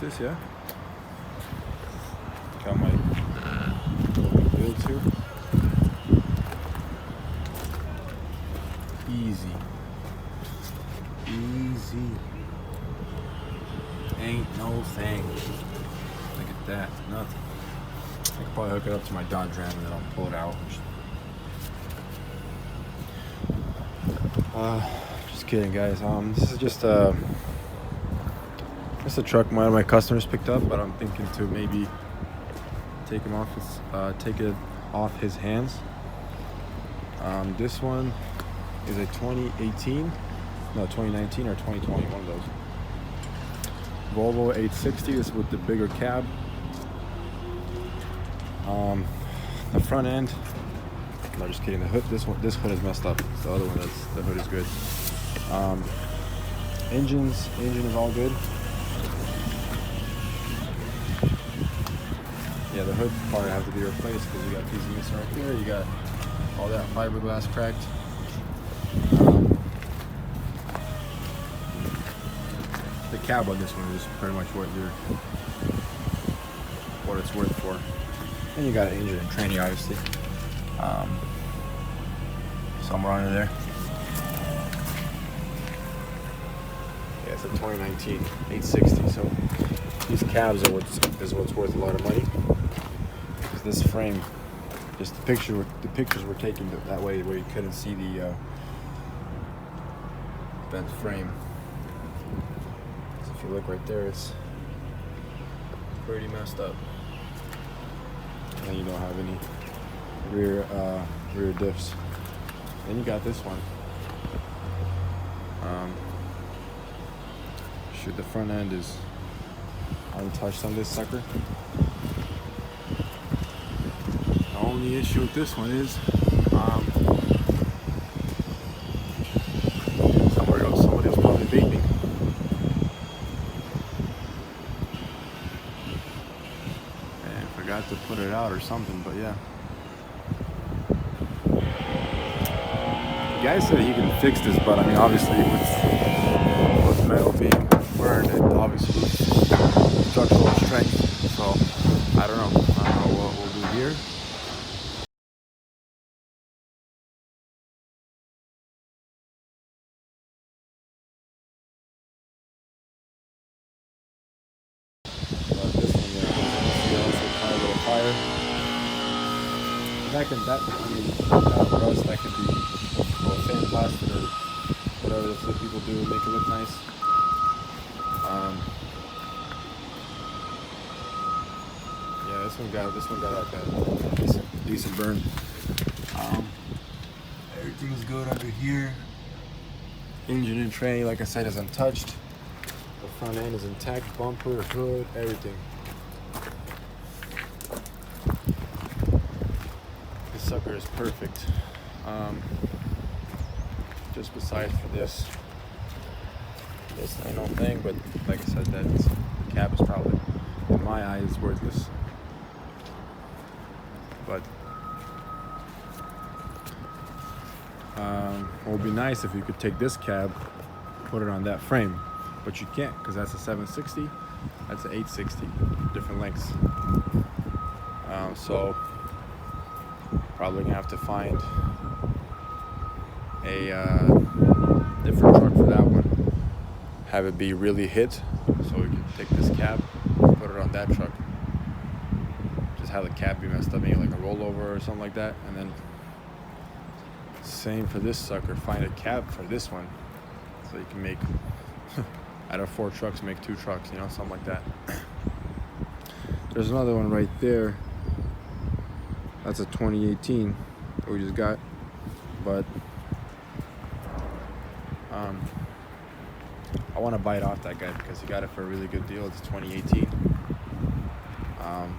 this, yeah. Got my builds here. Easy. Ain't no thing. Look at that, nothing. I could probably hook it up to my Dodge Ram and then I'll pull it out. Just kidding, guys. This is just a truck one of my customers picked up, but I'm thinking to maybe take it off his hands. This one is a 2019 or 2020, one of those. Volvo 860 is with the bigger cab. The front end, no, just kidding. The hood, this hood is messed up. The other one, the hood is good. Engine is all good. Yeah, the hood probably have to be replaced because you got a piece of missing right there. You got all that fiberglass cracked. The cab on this one is pretty much what it's worth for. And you got an engine and tranny, obviously. Somewhere under there. Yeah, it's a 2019 860. So these cabs are what's worth a lot of money. Because this frame, just the pictures were taken that way where you couldn't see the bent frame. So if you look right there, it's pretty messed up. And you don't have any rear diffs. Then you got this one. The front end is untouched on this sucker. The only issue with this one is somebody else probably vaping. And forgot to put it out or something, but yeah. The guy said he can fix this, but I mean, obviously with metal being burned, it obviously loses structural strength. So I don't know what we'll do here. But this one, yeah, also kind of a little fire. That rust, that could be sandblasted or whatever the flip people do to make it look nice. Yeah, this one got like a decent burn. Everything's good under here. Engine and tranny, like I said, is untouched. The front end is intact, bumper, hood, everything. This sucker is perfect. Just besides for this ain't no thing, but like I said, that cab is probably, in my eyes, worthless. But it would be nice if you could take this cab, put it on that frame, but you can't because that's a 760, that's an 860, different lengths. So probably gonna have to find a different truck for that one. Have it be really hit, so we can take this cab, put it on that truck. Just have the cab be messed up, maybe like a rollover or something like that, and then same for this sucker. Find a cab for this one, so you can make out of 4 trucks, make 2 trucks, you know, something like that. There's another one right there. That's a 2018 that we just got, but I want to buy it off that guy because he got it for a really good deal. It's 2018.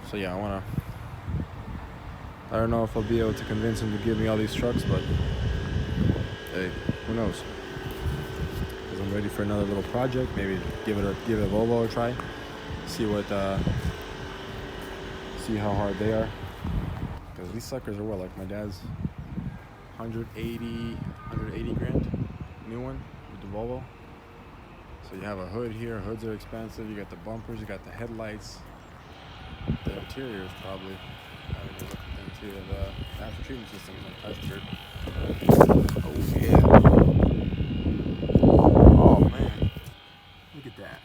So yeah, I don't know if I'll be able to convince him to give me all these trucks, but hey, who knows? Because I'm ready for another little project. Maybe give it a Volvo a try. See how hard they are. Because these suckers are what, like my dad's 180 grand, new one with the Volvo. So you have a hood here. Hoods are expensive. You got the bumpers. You got the headlights. The interior is probably. I haven't even looked at the interior. The after treatment system is untested. Oh yeah. Oh man. Look at that.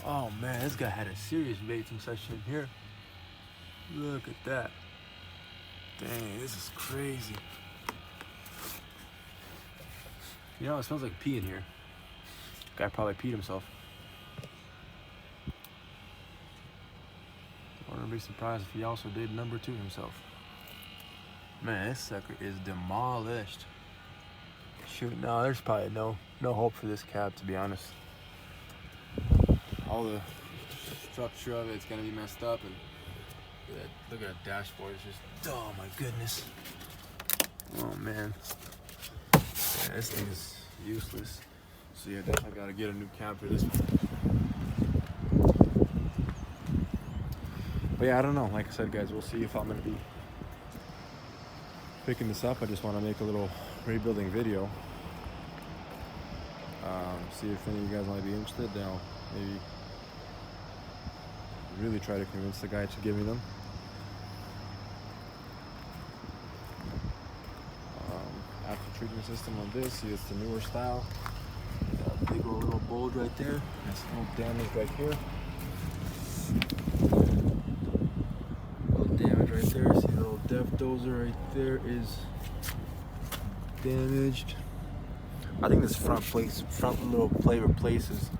Oh man, this guy had a serious vaping session here. Look at that. Dang, this is crazy. You know, it smells like pee in here. Guy probably peed himself. I wouldn't be surprised if he also did number 2 himself. Man, this sucker is demolished. Shoot, no, there's probably no hope for this cab, to be honest. All the structure of it's gonna be messed up, and look at that dashboard. It's just, oh my goodness. Oh man, yeah, this thing is useless. So yeah, definitely gotta get a new cab for this one. But yeah, I don't know. Like I said, guys, we'll see if I'm gonna be picking this up. I just want to make a little rebuilding video. See if any of you guys might be interested. Then I'll maybe really try to convince the guy to give me them. After treatment system on this, see, it's the newer style. Got a big old little bulge right there. That's a little damage right here. Little damage right there. See the little depth dozer right there is damaged. I think this front little plate replaces.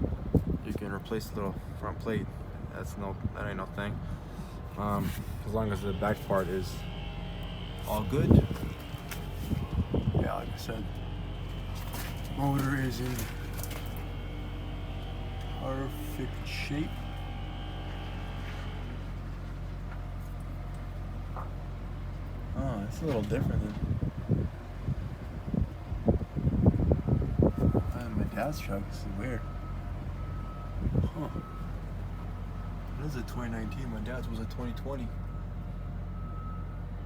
You can replace the little front plate. That ain't no thing. As long as the back part is all good. Yeah, like I said, motor is in perfect shape. Oh, it's a little different than my dad's truck. This is weird. Huh. This is a 2019. My dad's was a 2020.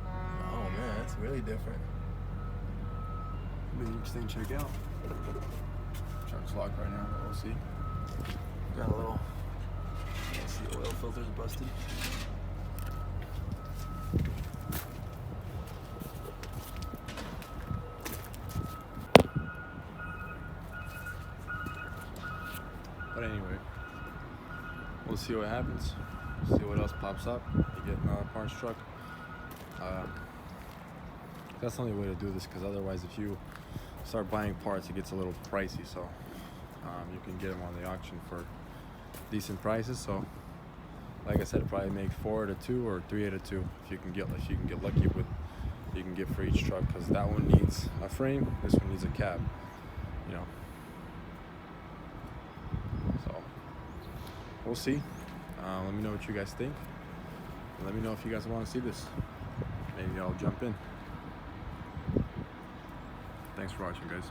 Oh man, that's really different. Maybe interesting to check out. Truck's locked right now, but we'll see. Got a little. Let's see, oil filter's busted. But anyway, we'll see what happens. See what else pops up. You get another parts truck. That's the only way to do this, because otherwise, if you start buying parts, it gets a little pricey. So you can get them on the auction for decent prices. So, like I said, probably make 4 out of 2 or 3 out of 2 if you can get lucky with. You can get for each truck, because that one needs a frame. This one needs a cab. You know. So we'll see. Let me know what you guys think. And let me know if you guys want to see this. Maybe I'll jump in. Thanks for watching, guys.